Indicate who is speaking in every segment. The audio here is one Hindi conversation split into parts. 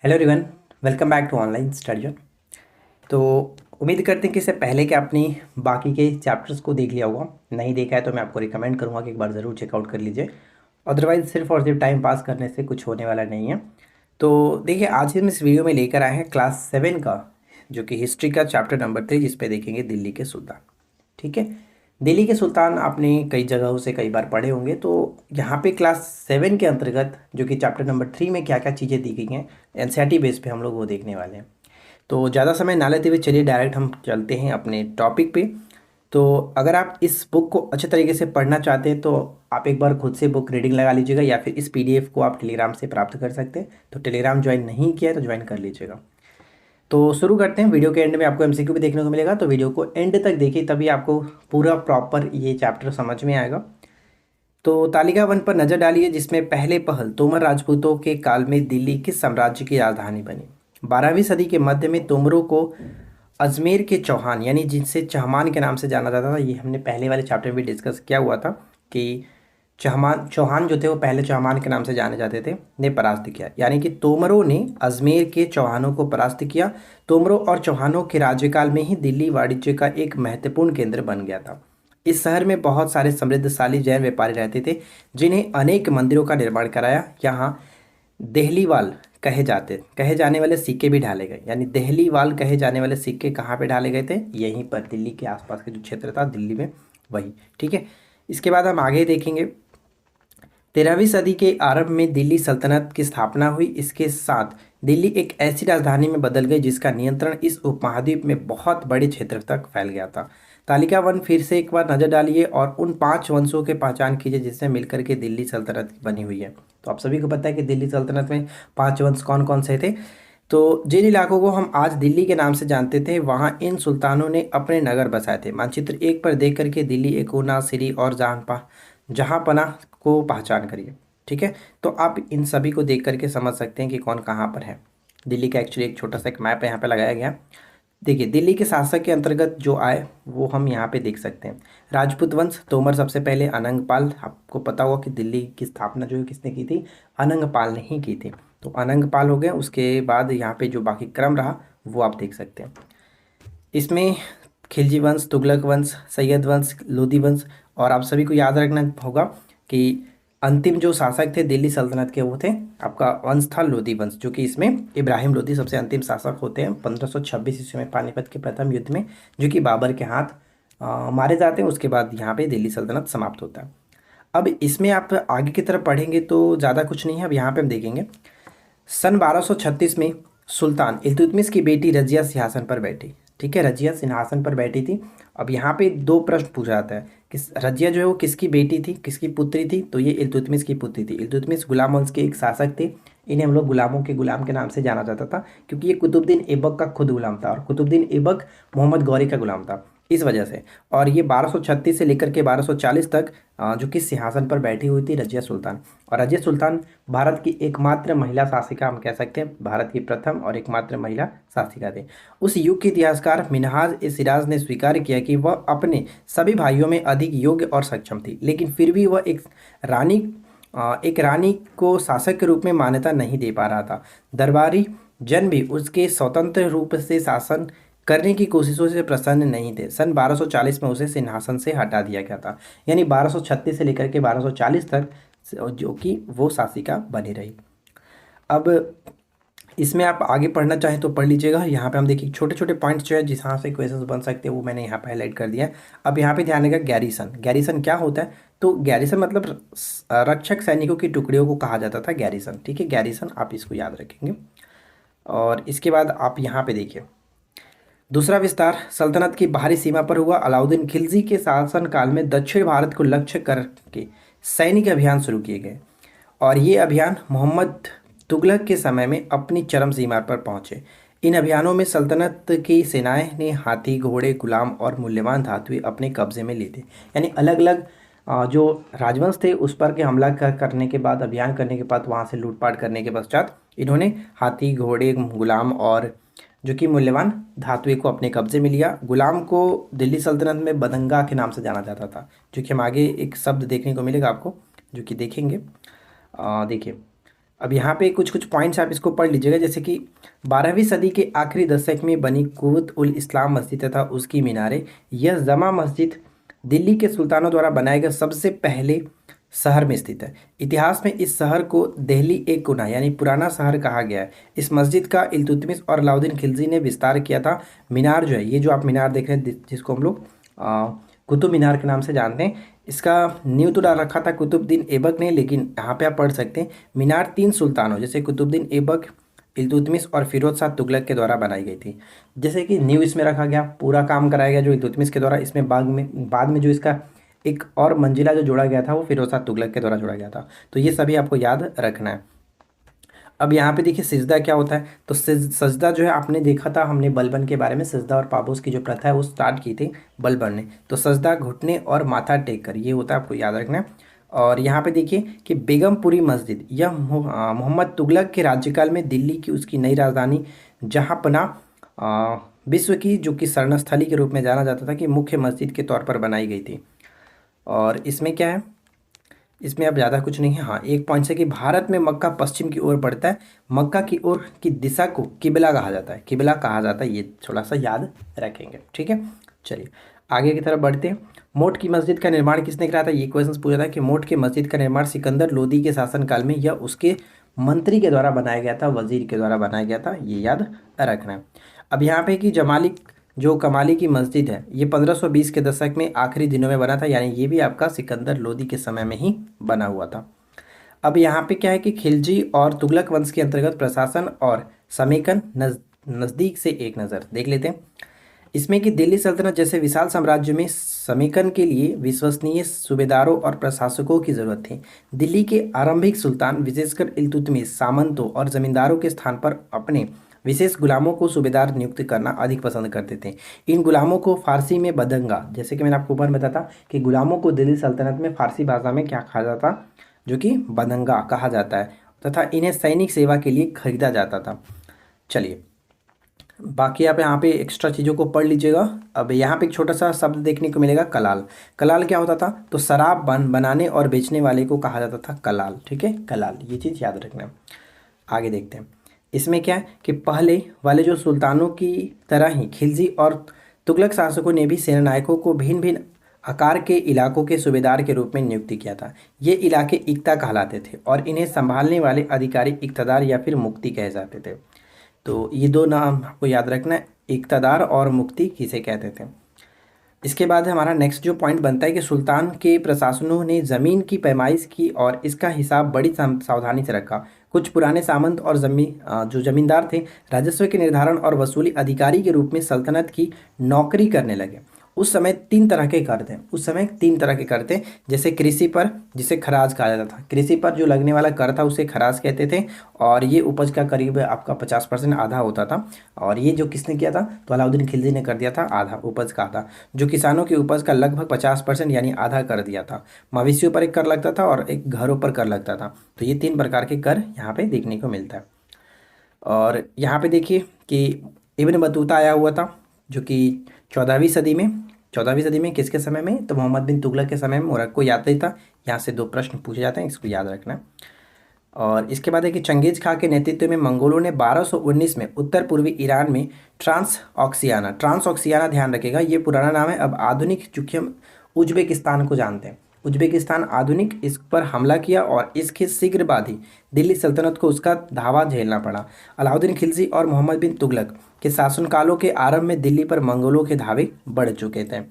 Speaker 1: Hello everyone, welcome back to online study zone. तो उम्मीद करते हैं कि इससे पहले कि आपने बाकी के चैप्टर्स को देख लिया होगा। नहीं देखा है तो मैं आपको रिकमेंड करूंगा कि एक बार ज़रूर चेकआउट कर लीजिए। अदरवाइज सिर्फ और सिर्फ टाइम पास करने से कुछ होने वाला नहीं है। तो देखिए, आज हम इस वीडियो में लेकर आए हैं क्लास 7 का, जो कि हिस्ट्री का चैप्टर नंबर 3, जिस पे देखेंगे दिल्ली के सुल्तान। ठीक है। दिल्ली के सुल्तान आपने कई जगहों से कई बार पढ़े होंगे। तो यहाँ पे क्लास 7 के अंतर्गत, जो कि चैप्टर नंबर 3 में क्या क्या चीज़ें दी गई हैं एनसीईआरटी बेस पे, हम लोग वो देखने वाले हैं। तो ज़्यादा समय ना लेते हुए चलिए डायरेक्ट हम चलते हैं अपने टॉपिक पे। तो अगर आप इस बुक को अच्छे तरीके से पढ़ना चाहते हैं तो आप एक बार खुद से बुक रीडिंग लगा लीजिएगा, या फिर इस पीडीएफ को आप टेलीग्राम से प्राप्त कर सकते हैं। तो टेलीग्राम ज्वाइन नहीं किया है तो ज्वाइन कर लीजिएगा। तो शुरू करते हैं। वीडियो के एंड में आपको एमसीक्यू भी देखने को मिलेगा, तो वीडियो को एंड तक देखिए, तभी आपको पूरा प्रॉपर ये चैप्टर समझ में आएगा। तो तालिका वन पर नजर डालिए, जिसमें पहले पहल तोमर राजपूतों के काल में दिल्ली किस साम्राज्य की राजधानी बनी। 12वीं सदी के मध्य में तोमरों को अजमेर के चौहान, यानी जिनसे चहमान के नाम से जाना जाता था, ये हमने पहले वाले चैप्टर में भी डिस्कस किया हुआ था कि चौहान जो थे वो पहले चौहान के नाम से जाने जाते थे, ने परास्त किया। यानी कि तोमरों ने अजमेर के चौहानों को परास्त किया। तोमरों और चौहानों के राज्यकाल में ही दिल्ली वाणिज्य का एक महत्वपूर्ण केंद्र बन गया था। इस शहर में बहुत सारे समृद्धशाली जैन व्यापारी रहते थे, जिन्हें अनेक मंदिरों का निर्माण कराया। यहाँ देहलीवाल कहे जाने वाले सिक्के भी ढाले गए। यानी देहलीवाल कहे जाने वाले सिक्के कहाँ पे ढाले गए थे? यहीं पर दिल्ली के आसपास के जो क्षेत्र था दिल्ली में, वही। ठीक है। इसके बाद हम आगे देखेंगे। 13वीं सदी के आरंभ में दिल्ली सल्तनत की स्थापना हुई। इसके साथ दिल्ली एक ऐसी राजधानी में बदल गई जिसका नियंत्रण इस उपमहाद्वीप में बहुत बड़े क्षेत्र तक फैल गया था। तालिका वन फिर से एक बार नजर डालिए और उन 5 वंशों के पहचान कीजिए जिससे मिलकर के दिल्ली सल्तनत बनी हुई है। तो आप सभी को पता है कि दिल्ली सल्तनत में 5 वंश कौन कौन से थे। तो जिन इलाकों को हम आज दिल्ली के नाम से जानते थे, वहाँ इन सुल्तानों ने अपने नगर बसाए थे। मानचित्र 1 पर देख करके दिल्ली, एकोना, सिरी और जहांपना को पहचान करिए। ठीक है। तो आप इन सभी को देख करके समझ सकते हैं कि कौन कहाँ पर है। दिल्ली का एक्चुअली एक छोटा सा एक मैप यहाँ पे लगाया गया। देखिए, दिल्ली के शासक के अंतर्गत जो आए वो हम यहाँ पे देख सकते हैं। राजपूत वंश, तोमर सबसे पहले, अनंगपाल। आपको पता होगा कि दिल्ली की स्थापना जो है किसने की थी? अनंगपाल ने ही की थी। तो अनंगपाल हो गए। उसके बाद यहाँ पे जो बाकी क्रम रहा वो आप देख सकते हैं। इसमें खिलजी वंश, तुगलक वंश, सैयद वंश, लोधी वंश। और आप सभी को याद रखना होगा कि अंतिम जो शासक थे दिल्ली सल्तनत के, वो थे आपका वंश था लोधी वंश, जो कि इसमें इब्राहिम लोधी सबसे अंतिम शासक होते हैं 1526 ईस्वी में पानीपत के प्रथम युद्ध में, जो कि बाबर के हाथ मारे जाते हैं। उसके बाद यहाँ पे दिल्ली सल्तनत समाप्त होता है। अब इसमें आप आगे की तरफ पढ़ेंगे तो ज़्यादा कुछ नहीं है। अब यहाँ पे हम देखेंगे सन 1236 में सुल्तान इल्तुतमिश की बेटी रजिया सिंहासन पर बैठी। ठीक है, रजिया सिंहासन पर बैठी थी। अब यहाँ पे दो प्रश्न पूछा जाता है कि रजिया जो है वो किसकी बेटी थी, किसकी पुत्री थी? तो ये इल्तुतमिश की पुत्री थी। इल्तुतमिश गुलाम वंश के एक शासक थे। इन्हें हम लोग गुलामों के गुलाम के नाम से जाना जाता था, क्योंकि ये कुतुबुद्दीन ऐबक का खुद गुलाम था, और कुतुबुद्दीन ऐबक मोहम्मद गौरी का गुलाम था, इस वजह से। और ये 1236 से लेकर के 1240 तक जो कि सिंहासन पर बैठी हुई थी रजिया सुल्तान। और रजिया सुल्तान भारत की एकमात्र महिला शासिका, हम कह सकते हैं भारत की प्रथम और एकमात्र महिला शासिका थे। उस युग के इतिहासकार मिनहाज ए सिराज ने स्वीकार किया कि वह अपने सभी भाइयों में अधिक योग्य और सक्षम थी, लेकिन फिर भी वह रानी एक रानी को शासक के रूप में मान्यता नहीं दे पा रहा था। दरबारी जन भी उसके स्वतंत्र रूप से शासन करने की कोशिशों से प्रसन्न नहीं थे। सन 1240 में उसे सिंहासन से हटा दिया गया था। यानी 1236 से लेकर के 1240 तक जो कि वो शासिका बनी रही। अब इसमें आप आगे पढ़ना चाहें तो पढ़ लीजिएगा। यहाँ पे हम देखिए छोटे छोटे पॉइंट्स जो है जहाँ से क्वेश्चंस बन सकते हैं वो मैंने यहाँ पे हाईलाइट कर दिया है। अब यहाँ पे ध्यान देगा गैरिसन। गैरिसन क्या होता है? तो गैरिसन मतलब रक्षक सैनिकों की टुकड़ियों को कहा जाता था गैरिसन। ठीक है, गैरिसन, आप इसको याद रखेंगे। और इसके बाद आप यहाँ पे देखिए, दूसरा विस्तार सल्तनत की बाहरी सीमा पर हुआ। अलाउद्दीन खिलजी के शासन काल में दक्षिण भारत को लक्ष्य करके सैनिक अभियान शुरू किए गए, और ये अभियान मोहम्मद तुगलक के समय में अपनी चरम सीमा पर पहुंचे। इन अभियानों में सल्तनत की सेनाएं ने हाथी, घोड़े, गुलाम और मूल्यवान धातुएं अपने कब्जे में ली थी। यानी अलग अलग जो राजवंश थे उस पर के हमला करने के बाद, अभियान करने के बाद, वहाँ से लूटपाट करने के पश्चात इन्होंने हाथी, घोड़े, गुलाम और जो कि मूल्यवान धातुएं को अपने कब्जे में लिया। गुलाम को दिल्ली सल्तनत में बदंगा के नाम से जाना जाता था, जो कि हम आगे एक शब्द देखने को मिलेगा आपको, जो कि देखेंगे। देखिए, अब यहाँ पे कुछ कुछ पॉइंट्स आप इसको पढ़ लीजिएगा, जैसे कि 12वीं सदी के आखिरी दशक में बनी कुवत उल इस्लाम मस्जिद तथा उसकी मीनारें, यह जमा मस्जिद दिल्ली के सुल्तानों द्वारा बनाए गए सबसे पहले शहर में स्थित है। इतिहास में इस शहर को दिल्ली एक गुना यानी पुराना शहर कहा गया है। इस मस्जिद का इल्तुतमिश और अलाउद्दीन खिलजी ने विस्तार किया था। मीनार जो है, ये जो आप मीनार देख रहे हैं जिसको हम लोग कुतुब मीनार के नाम से जानते हैं, इसका नींव तो डाल रखा था कुतुबुद्दीन ऐबक ने, लेकिन यहाँ पे आप पढ़ सकते हैं मीनार 3 सुल्तानों जैसे कुतुबुद्दीन ऐबक, इल्तुतमिश और फिरोज शाह तुगलक के द्वारा बनाई गई थी। जैसे कि नींव इसमें रखा गया, पूरा काम कराया गया जो इल्तुतमिश के द्वारा, इसमें बाद में जो इसका एक और मंजिला जो जोड़ा गया था वो फिरोज शाह तुगलक के द्वारा जोड़ा गया था। तो ये सभी आपको याद रखना है। अब यहाँ पे देखिए सिजदा क्या होता है। तो सजदा जो है आपने देखा था, हमने बलबन के बारे में सजदा और पापोस की जो प्रथा है वो स्टार्ट की थी बलबन ने। तो सजदा घुटने और माथा टेक कर, ये होता है, आपको याद रखना है। और यहाँ पे देखिए कि बेगमपुरी मस्जिद, यह मोहम्मद तुगलक के राज्यकाल में दिल्ली की उसकी नई राजधानी जहांपना विश्व की जो कि शरणस्थली के रूप में जाना जाता था कि मुख्य मस्जिद के तौर पर बनाई गई थी। और इसमें क्या है, इसमें अब ज़्यादा कुछ नहीं है। हाँ, एक पॉइंट है कि भारत में मक्का पश्चिम की ओर पड़ता है। मक्का की ओर की दिशा को किबला कहा जाता है, किबला कहा जाता है, ये थोड़ा सा याद रखेंगे। ठीक है, चलिए आगे की तरफ बढ़ते हैं। मोट की मस्जिद का निर्माण किसने कराया था, ये क्वेश्चन पूछा था कि मोट की मस्जिद का निर्माण सिकंदर लोदी के शासनकाल में या उसके मंत्री के द्वारा बनाया गया था, वजीर के द्वारा बनाया गया था, ये याद रखना है। अब यहाँ पे कि जो कमाली की मस्जिद है ये 1520 के दशक में आखिरी दिनों में बना था, यानी ये भी आपका सिकंदर लोदी के समय में ही बना हुआ था। अब यहाँ पे क्या है कि खिलजी और तुगलक वंश के अंतर्गत प्रशासन और समेकन नज़दीक से एक नज़र देख लेते हैं। इसमें कि दिल्ली सल्तनत जैसे विशाल साम्राज्य में समेकन के लिए विश्वसनीय सूबेदारों और प्रशासकों की जरूरत थी। दिल्ली के आरंभिक सुल्तान विशेषकर इल्तुतमिश सामंतों और जमींदारों के स्थान पर अपने विशेष गुलामों को सूबेदार नियुक्त करना अधिक पसंद करते थे। इन गुलामों को फारसी में बदंगा, जैसे कि मैंने आपको ऊपर बताया था कि गुलामों को दिल्ली सल्तनत में फारसी भाषा में क्या कहा जाता, जो कि बदंगा कहा जाता है, तथा इन्हें सैनिक सेवा के लिए खरीदा जाता था। चलिए बाकी आप यहाँ पे एक्स्ट्रा चीज़ों को पढ़ लीजिएगा। अब यहाँ पे एक छोटा सा शब्द देखने को मिलेगा कलाल। कलाल क्या होता था, तो शराब बनाने और बेचने वाले को कहा जाता था कलाल। ठीक है, कलाल, ये चीज़ याद रखना। आगे देखते हैं। इसमें क्या है कि पहले वाले जो सुल्तानों की तरह ही खिलजी और तुगलक शासकों ने भी सेनानायकों को भिन्न भिन्न आकार के इलाकों के सूबेदार के रूप में नियुक्त किया था। ये इलाके इक्ता कहलाते थे और इन्हें संभालने वाले अधिकारी इक्तदार या फिर मुक्ति कहे जाते थे। तो ये दो नाम आपको याद रखना है, इक्तदार और मुक्ति किसे कहते थे। इसके बाद हमारा नेक्स्ट जो पॉइंट बनता है कि सुल्तान के प्रशासनों ने ज़मीन की पैमाइश की और इसका हिसाब बड़ी सावधानी से रखा। कुछ पुराने सामंत और जो जमींदार थे राजस्व के निर्धारण और वसूली अधिकारी के रूप में सल्तनत की नौकरी करने लगे। उस समय 3 तरह के कर थे। जैसे कृषि पर, जिसे खराज कहा जाता था, कृषि पर जो लगने वाला कर था उसे खराज कहते थे, और ये उपज का करीब आपका 50% आधा होता था। और ये जो किसने किया था, तो अलाउद्दीन खिलजी ने कर दिया था आधा, उपज का आधा, जो किसानों की उपज का लगभग 50% यानी आधा कर दिया था। मवेशियों पर एक कर लगता था और एक घरों पर कर लगता था। तो ये 3 प्रकार के कर यहाँ पे देखने को मिलता है। और यहाँ पे देखिए कि इब्न बतूता आया हुआ था, जो कि 14वीं सदी में किसके समय में, तो मोहम्मद बिन तुगलक के समय में मोरक्को यात्री था। यहाँ से 2 प्रश्न पूछे जाते हैं, इसको याद रखना। और इसके बाद है कि चंगेज खां के नेतृत्व में मंगोलों ने 1219 में उत्तर पूर्वी ईरान में ट्रांस ऑक्सियाना ध्यान रखेगा, ये पुराना नाम है, अब आधुनिक चूंकि हम उज्बेकिस्तान को जानते हैं, उज्बेकिस्तान आधुनिक, इस पर हमला किया और इसके शीघ्र बाद ही दिल्ली सल्तनत को उसका धावा झेलना पड़ा। अलाउद्दीन खिलजी और मोहम्मद बिन तुगलक के शासनकालों के आरंभ में दिल्ली पर मंगोलों के धावे बढ़ चुके थे।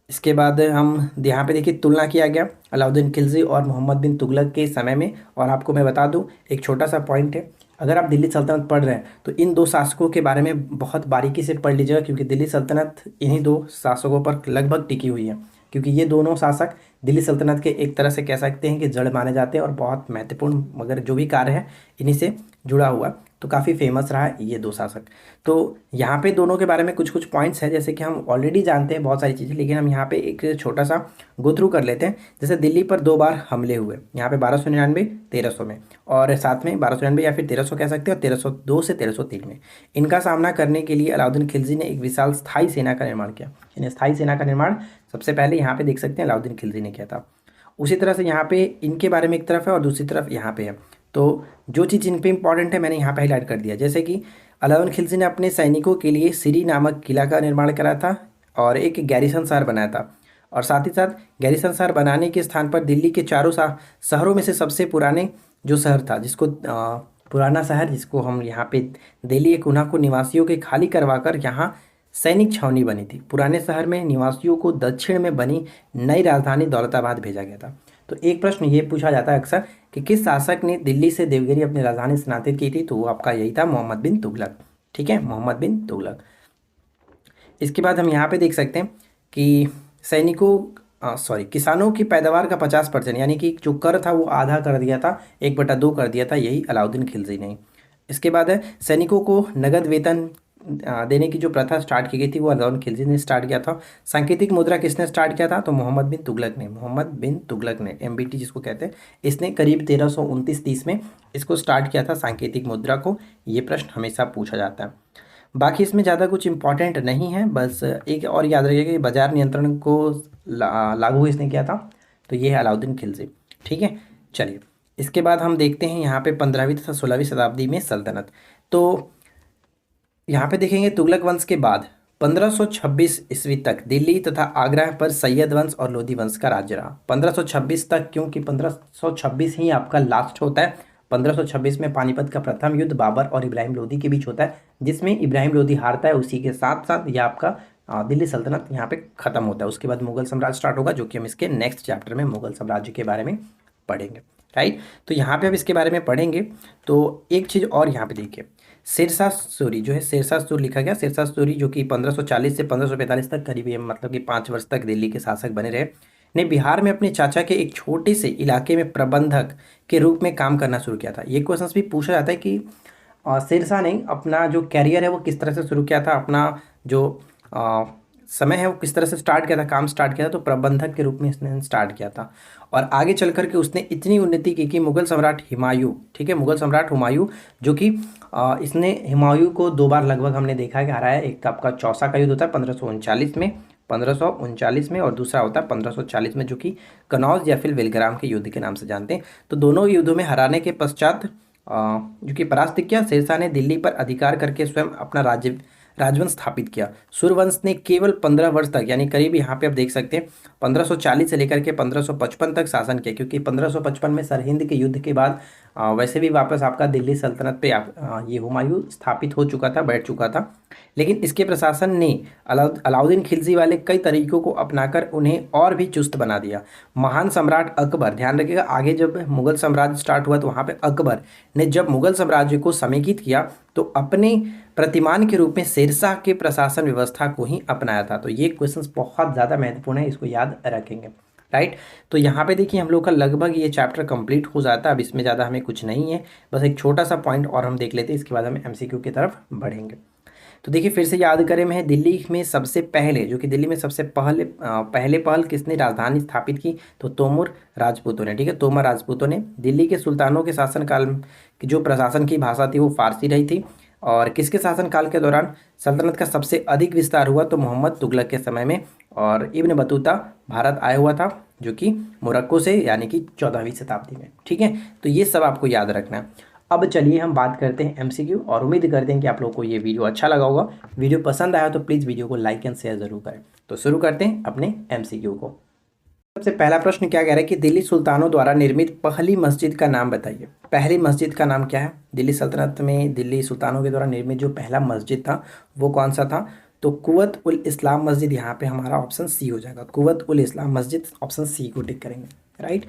Speaker 1: इसके बाद हम यहाँ पे देखिए तुलना किया गया अलाउद्दीन खिलजी और मोहम्मद बिन तुगलक के समय में। और आपको मैं बता दूँ एक छोटा सा पॉइंट है, अगर आप दिल्ली सल्तनत पढ़ रहे हैं तो इन 2 शासकों के बारे में बहुत बारीकी से पढ़ लीजिएगा, क्योंकि दिल्ली सल्तनत इन्हीं 2 शासकों पर लगभग टिकी हुई है। क्योंकि ये दोनों शासक दिल्ली सल्तनत के एक तरह से कह सकते हैं कि जड़ माने जाते हैं और बहुत महत्वपूर्ण, मगर जो भी कार्य है इन्हीं से जुड़ा हुआ, तो काफ़ी फेमस रहा है ये 2 शासक। तो यहाँ पे दोनों के बारे में कुछ कुछ पॉइंट्स हैं, जैसे कि हम ऑलरेडी जानते हैं बहुत सारी चीज़ें, लेकिन हम यहाँ पे एक छोटा सा गो थ्रू कर लेते हैं। जैसे दिल्ली पर 2 बार हमले हुए, यहाँ पे 1299 1300 में, और साथ में 1299 या फिर 1300 कह सकते हैं, और 1302 से 1303 में। इनका सामना करने के लिए अलाउद्दीन खिलजी ने एक विशाल स्थायी सेना का निर्माण किया। यानी स्थायी सेना का निर्माण सबसे पहले यहाँ पे देख सकते हैं अलाउद्दीन खिलजी ने किया था। उसी तरह से यहाँ पे इनके बारे में एक तरफ है और दूसरी तरफ यहाँ पे है। तो जो चीज़ इन पे इंपॉर्टेंट है मैंने यहाँ पे हाईलाइट कर दिया, जैसे कि अलाउद्दीन खिलजी ने अपने सैनिकों के लिए सिरी नामक किला का निर्माण करा था और एक गैरिसन शहर बनाया था। और साथ ही साथ गैरिसन शहर बनाने के स्थान पर दिल्ली के चारों शहरों में से सबसे पुराने जो शहर था, जिसको पुराना शहर जिसको हम यहाँ पे दिल्ली कुन्हा को निवासियों के खाली करवाकर यहाँ सैनिक छावनी बनी थी। पुराने शहर में निवासियों को दक्षिण में बनी नई राजधानी दौलताबाद भेजा गया था। तो एक प्रश्न ये पूछा जाता है अक्सर कि किस शासक ने दिल्ली से देवगिरी अपनी राजधानी स्थानांतरित की थी, तो वो आपका यही था, मोहम्मद बिन तुगलक। ठीक है, मोहम्मद बिन तुगलक। इसके बाद हम यहाँ पे देख सकते हैं कि किसानों की पैदावार का 50% यानी कि जो कर था वो आधा कर दिया था, 1/2 कर दिया था, यही अलाउद्दीन खिलजी ने। इसके बाद है सैनिकों को नगद वेतन देने की जो प्रथा स्टार्ट की गई थी वो अलाउद्दीन खिलजी ने स्टार्ट किया था। सांकेतिक मुद्रा किसने स्टार्ट किया था, तो मोहम्मद बिन तुगलक ने MBT जिसको कहते हैं, इसने करीब 1329-30 में इसको स्टार्ट किया था सांकेतिक मुद्रा को। ये प्रश्न हमेशा पूछा जाता है। बाकी इसमें ज़्यादा कुछ इंपॉर्टेंट नहीं है, बस एक और याद रखिएगा कि बाजार नियंत्रण को लागू इसने किया था, तो ये है अलाउद्दीन खिलजी। ठीक है, चलिए इसके बाद हम देखते हैं यहाँ पे 15वीं तथा 16वीं शताब्दी में सल्तनत। तो यहाँ पे देखेंगे तुगलक वंश के बाद 1526 ईस्वी तक दिल्ली तथा आगरा पर सैयद वंश और लोधी वंश का राज्य रहा। 1526 तक, क्योंकि 1526 ही आपका लास्ट होता है। 1526 में पानीपत का प्रथम युद्ध बाबर और इब्राहिम लोधी के बीच होता है, जिसमें इब्राहिम लोधी हारता है। उसी के साथ साथ यह आपका दिल्ली सल्तनत यहाँ पे खत्म होता है। उसके बाद मुगल साम्राज्य स्टार्ट होगा, जो कि हम इसके नेक्स्ट चैप्टर में मुगल साम्राज्य के बारे में पढ़ेंगे। राइट, तो यहाँ पे अब इसके बारे में पढ़ेंगे। तो एक चीज़ और यहाँ पे देखिए, शेरशाह सूरी जो है, शेरशाह सूरी लिखा गया, शेरशाह सूरी जो कि 1540 से 1545 तक करीब, मतलब कि 5 वर्ष तक दिल्ली के शासक बने रहे, ने बिहार में अपने चाचा के एक छोटे से इलाके में प्रबंधक के रूप में काम करना शुरू किया था। ये क्वेश्चन भी पूछा जाता है कि शेरशाह ने अपना जो कैरियर है वो किस तरह से शुरू किया था, अपना जो समय है वो किस तरह से स्टार्ट किया था, काम स्टार्ट किया था, तो प्रबंधक के रूप में इसने स्टार्ट किया था। और आगे चल करके उसने इतनी उन्नति की कि मुगल सम्राट हुमायूं, ठीक है, मुगल सम्राट हुमायूं, जो कि इसने हुमायूं को 2 बार लगभग हमने देखा है कि हराया। एक आपका चौसा का युद्ध होता है 1539 में और दूसरा होता है 1540 में, जो कि कनौज या फिर बेलग्राम के युद्ध के नाम से जानते हैं। तो दोनों युद्धों में हराने के पश्चात जो कि परास्त किया, शेरशाह ने दिल्ली पर अधिकार करके स्वयं अपना राजवंश स्थापित किया। सूर्यवंश ने केवल 15 वर्ष तक, यानी करीब यहाँ पे आप देख सकते हैं 1540 से लेकर के 1555 तक शासन किया, क्योंकि 1555 में सरहिंद के युद्ध के बाद वैसे भी वापस आपका दिल्ली सल्तनत पे ये हुमायूं स्थापित हो चुका था, बैठ चुका था। लेकिन इसके प्रशासन ने अलाउद्दीन खिलजी वाले कई तरीकों को अपनाकर उन्हें और भी चुस्त बना दिया। महान सम्राट अकबर, ध्यान रखिएगा, आगे जब मुगल साम्राज्य स्टार्ट हुआ तो वहाँ पे अकबर ने जब मुगल साम्राज्य को समेकित किया तो अपने प्रतिमान के रूप में शेरशाह के प्रशासन व्यवस्था को ही अपनाया था। तो ये क्वेश्चंस बहुत ज़्यादा महत्वपूर्ण है, इसको याद रखेंगे। राइट, तो यहाँ पे देखिए हम लोग का लगभग ये चैप्टर कंप्लीट हो जाता है। अब इसमें ज़्यादा हमें कुछ नहीं है, बस एक छोटा सा पॉइंट और हम देख लेते हैं, इसके बाद हम MCQ की तरफ बढ़ेंगे। तो देखिए फिर से याद करें, मैं दिल्ली में सबसे पहले, जो कि दिल्ली में सबसे पहल किसने राजधानी स्थापित की, तो तोमर राजपूतों ने। ठीक है, तोमर राजपूतों ने। दिल्ली के सुल्तानों के शासनकाल की जो प्रशासन की भाषा थी वो फारसी रही थी। और किसके शासनकाल के दौरान सल्तनत का सबसे अधिक विस्तार हुआ, तो मोहम्मद तुगलक के समय में। और इब्न बतूता भारत आया हुआ था, जो कि मोरक्को से, यानी कि 14वीं शताब्दी में। ठीक है, तो ये सब आपको याद रखना है। अब चलिए हम बात करते हैं MCQ, और उम्मीद करते हैं कि आप लोगों को ये वीडियो अच्छा लगा होगा। वीडियो पसंद आया तो प्लीज़ वीडियो को लाइक एंड शेयर जरूर करें। तो शुरू करते हैं अपने MCQ को। सबसे पहला प्रश्न क्या कह रहा है कि दिल्ली सुल्तानों द्वारा निर्मित पहली मस्जिद का नाम बताइए। पहली मस्जिद का नाम क्या है? दिल्ली सल्तनत में दिल्ली सुल्तानों के द्वारा निर्मित जो पहला मस्जिद था वो कौन सा था? तो कुव्वत उल इस्लाम मस्जिद। यहाँ पे हमारा ऑप्शन सी हो जाएगा, कुव्वत उल इस्लाम मस्जिद, ऑप्शन सी को टिक करेंगे। राइट,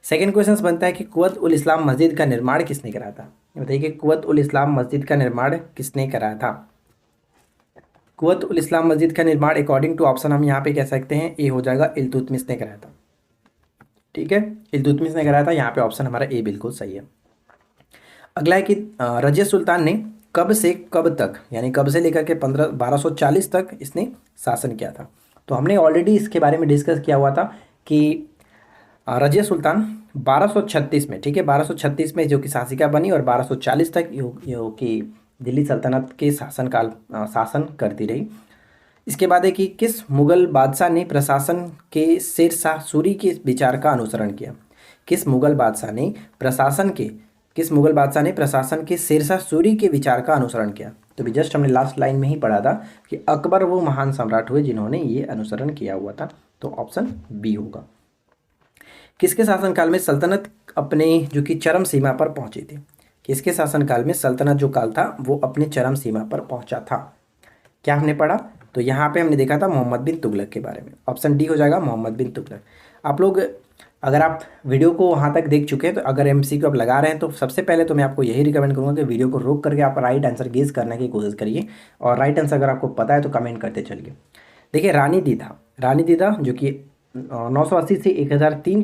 Speaker 1: सेकेंड क्वेश्चन बनता है कि कुव्वत उल इस्लाम मस्जिद का निर्माण किसने कराया था? बताइए कि कुव्वत उल इस्लाम मस्जिद का निर्माण किसने कराया था? कुव्वत उल इस्लाम मस्जिद का निर्माण अकॉर्डिंग टू ऑप्शन हम यहाँ पे कह सकते हैं ए हो जाएगा, इल्तुतमिश ने कराया था। ठीक है, इल्तुतमिश ने कराया था, यहाँ पे ऑप्शन हमारा ए बिल्कुल सही है। अगला है कि रजिया सुल्तान ने कब से कब तक, यानी कब से लेकर के 1240 तक इसने शासन किया था? तो हमने ऑलरेडी इसके बारे में डिस्कस किया हुआ था कि रजिया सुल्तान 1236 में, ठीक है, 1236 में जो कि शासिका बनी और 1240 तक जो कि दिल्ली सल्तनत के शासन करती रही। इसके बाद है कि किस मुगल बादशाह ने प्रशासन के शेरशाह सूरी के विचार का अनुसरण किया? किस मुगल बादशाह ने प्रशासन के किस मुगल बादशाह ने प्रशासन के शेरशाह सूरी के विचार का अनुसरण किया? तो भी जस्ट हमने लास्ट लाइन में ही पढ़ा था कि अकबर वो महान सम्राट हुए जिन्होंने ये अनुसरण किया हुआ था। तो ऑप्शन बी होगा। किसके शासनकाल में सल्तनत अपने जो कि चरम सीमा पर पहुंची थी? किसके शासनकाल में सल्तनत जो काल था वो अपने चरम सीमा पर पहुंचा था? क्या हमने पढ़ा? तो यहाँ पे हमने देखा था मोहम्मद बिन तुगलक के बारे में। ऑप्शन डी हो जाएगा, मोहम्मद बिन तुगलक। आप लोग अगर आप वीडियो को वहाँ तक देख चुके हैं तो अगर एमसीक्यू आप लगा रहे हैं तो सबसे पहले तो मैं आपको यही रिकमेंड करूँगा कि वीडियो को रोक करके आप राइट आंसर गेस करने की कोशिश करिए, और राइट आंसर अगर आपको पता है तो कमेंट करते चलिए। देखिए रानी दीदा जो कि 980 से 1003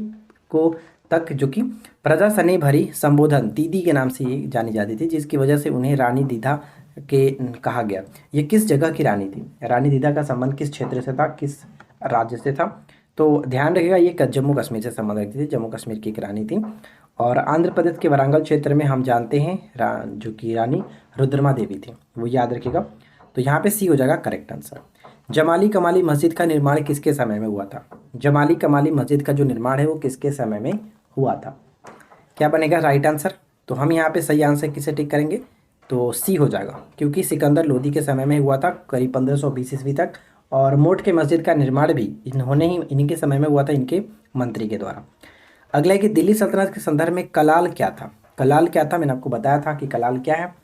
Speaker 1: को तक जो कि प्रजा सने भरी संबोधन दीदी के नाम से ये जानी जाती थी, जिसकी वजह से उन्हें रानी दीदा के कहा गया। ये किस जगह की रानी थी? रानी दीदा का संबंध किस क्षेत्र से था, किस राज्य से था? तो ध्यान रखिएगा ये जम्मू कश्मीर से संबंध रखती थी, जम्मू कश्मीर की एक रानी थी। और आंध्र प्रदेश के वारंगल क्षेत्र में हम जानते हैं जो कि रानी रुद्रमा देवी थी, वो याद रखिएगा। तो यहाँ पे सी हो जाएगा करेक्ट आंसर। जमाली कमाली मस्जिद का निर्माण किसके समय में हुआ था? जमाली कमाली मस्जिद का जो निर्माण है वो किसके समय में हुआ था? क्या बनेगा राइट आंसर? तो हम यहाँ पे सही आंसर किसे टिक करेंगे? तो सी हो जाएगा, क्योंकि सिकंदर लोदी के समय में हुआ था करीब 1520 ईस्वी तक। और मोट के मस्जिद का निर्माण भी इन्हीं के समय में हुआ था, इनके मंत्री के द्वारा। अगला है कि दिल्ली सल्तनत के संदर्भ में कलाल क्या था? कलाल क्या था? मैंने आपको बताया था कि कलाल क्या है।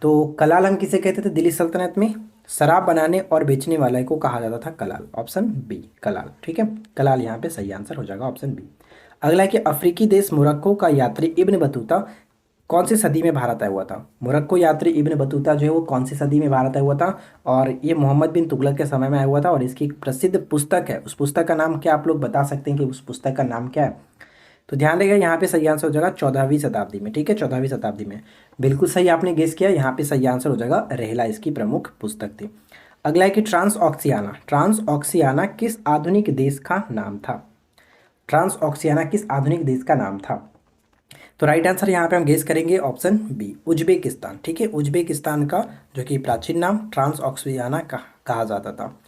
Speaker 1: तो कलाल हम किसे कहते थे दिल्ली सल्तनत में? शराब बनाने और बेचने वाले को कहा जाता था कलाल। ऑप्शन बी कलाल, ठीक है। कलाल यहाँ पे सही आंसर हो जाएगा, ऑप्शन बी। अगला है कि अफ्रीकी देश मोरक्को का यात्री इब्न बतूता कौन सी सदी में भारत आया हुआ था? मोरक्को यात्री इब्न बतूता जो है वो कौन सी सदी में भारत आया हुआ था? और ये मोहम्मद बिन तुगलक के समय में आया हुआ था। और इसकी एक प्रसिद्ध पुस्तक है, उस पुस्तक का नाम क्या आप लोग बता सकते हैं कि उस पुस्तक का नाम क्या है? तो ध्यान रखिएगा यहाँ पे सही आंसर हो जाएगा 14वीं शताब्दी में, ठीक है, 14वीं शताब्दी में। बिल्कुल सही आपने गेस किया, यहाँ पे सही आंसर हो जाएगा रेहला, इसकी प्रमुख पुस्तक थी। अगला है कि ट्रांसऑक्सियाना किस आधुनिक देश का नाम था? ट्रांसऑक्सियाना किस आधुनिक देश का नाम था? तो राइट आंसर यहाँ पे हम गेस करेंगे ऑप्शन बी उज्बेकिस्तान, ठीक है। उज्बेकिस्तान का जो कि प्राचीन नाम ट्रांसऑक्सियाना कहा जाता था।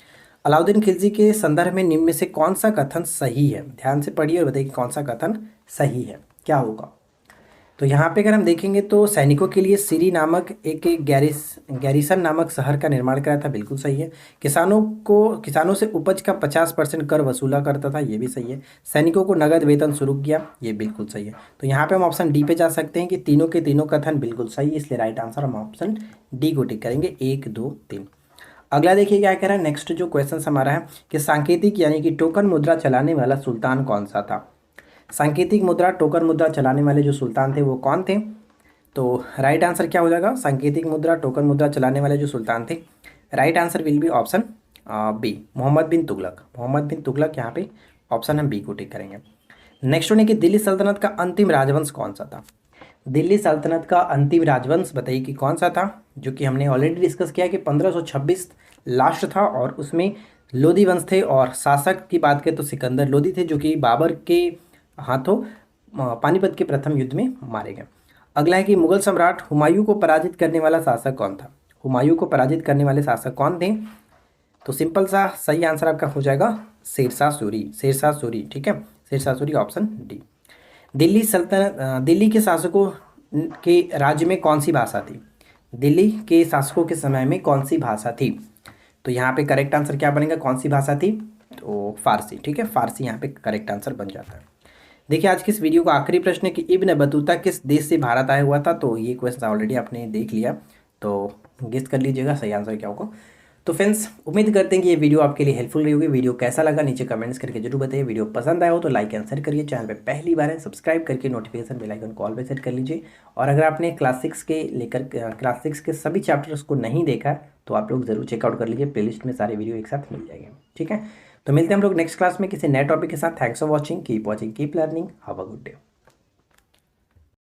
Speaker 1: अलाउद्दीन खिलजी के संदर्भ में निम्न में से कौन सा कथन सही है? ध्यान से पढ़िए और बताइए कि कौन सा कथन सही है, क्या होगा? तो यहाँ पे अगर हम देखेंगे तो सैनिकों के लिए सिरी नामक एक गैरिसन नामक शहर का निर्माण कराया था, बिल्कुल सही है। किसानों से उपज का 50% कर वसूला करता था, ये भी सही है। सैनिकों को नगद वेतन शुरू किया, ये बिल्कुल सही है। तो यहाँ पे हम ऑप्शन डी पे जा सकते हैं कि तीनों के तीनों कथन बिल्कुल सही है, इसलिए राइट आंसर हम ऑप्शन डी को टिक करेंगे, 1 2 3। अगला देखिए क्या कह रहा है, नेक्स्ट जो क्वेश्चन हमारा है कि सांकेतिक यानी कि टोकन मुद्रा चलाने वाला सुल्तान कौन सा था? सांकेतिक मुद्रा टोकन मुद्रा चलाने वाले जो सुल्तान थे वो कौन थे? तो राइट आंसर क्या हो जाएगा? सांकेतिक मुद्रा टोकन मुद्रा चलाने वाले जो सुल्तान थे, right answer will be option B Muhammad bin Tughlaq. Muhammad bin Tughlaq, यहाँ पे ऑप्शन हम बी को टिक करेंगे। नेक्स्ट वन है कि दिल्ली सल्तनत का अंतिम राजवंश कौन सा था? दिल्ली सल्तनत का अंतिम राजवंश बताइए कि कौन सा था? जो कि हमने ऑलरेडी डिस्कस किया कि 1526 लास्ट था, और उसमें लोधी वंश थे, और शासक की बात करें तो सिकंदर लोधी थे, जो कि बाबर के हाथों पानीपत के प्रथम युद्ध में मारे गए। अगला है कि मुगल सम्राट हुमायूं को पराजित करने वाला शासक कौन था? हुमायूं को पराजित करने वाले शासक कौन थे? तो सिंपल सा सही आंसर आपका हो जाएगा शेरशाह सूरी, शेरशाह सूरी, ठीक है, शेरशाह सूरी, ऑप्शन डी। दिल्ली के शासकों के राज्य में कौन सी भाषा थी? दिल्ली के शासकों के समय में कौन सी भाषा थी? तो यहाँ पे करेक्ट आंसर क्या बनेगा, कौन सी भाषा थी? तो फारसी, ठीक है, फारसी यहाँ पे करेक्ट आंसर बन जाता है। देखिए आज की इस वीडियो का आखिरी प्रश्न है कि इब्न बतूता किस देश से भारत आया हुआ था? तो ये क्वेश्चन ऑलरेडी आपने देख लिया, तो गेस कर लीजिएगा सही आंसर क्या होगा। तो फ्रेंड्स उम्मीद करते हैं कि ये वीडियो आपके लिए हेल्पफुल रही होगी। वीडियो कैसा लगा नीचे कमेंट्स करके जरूर बताइए। वीडियो पसंद आया हो तो लाइक एंड शेयर करिए। चैनल पे पहली बार है सब्सक्राइब करके नोटिफिकेशन बेल आइकन कॉल पे सेट कर लीजिए। और अगर आपने क्लास 6 के सभी चैप्टर्स को नहीं देखा है तो आप लोग जरूर चेकआउट कर लीजिए, प्लेलिस्ट में सारे वीडियो एक साथ मिल जाएंगे, ठीक है। तो मिलते हैं हम लोग नेक्स्ट क्लास में किसी नए टॉपिक के साथ। Thanks for watching, keep watching, keep learning, have a good day.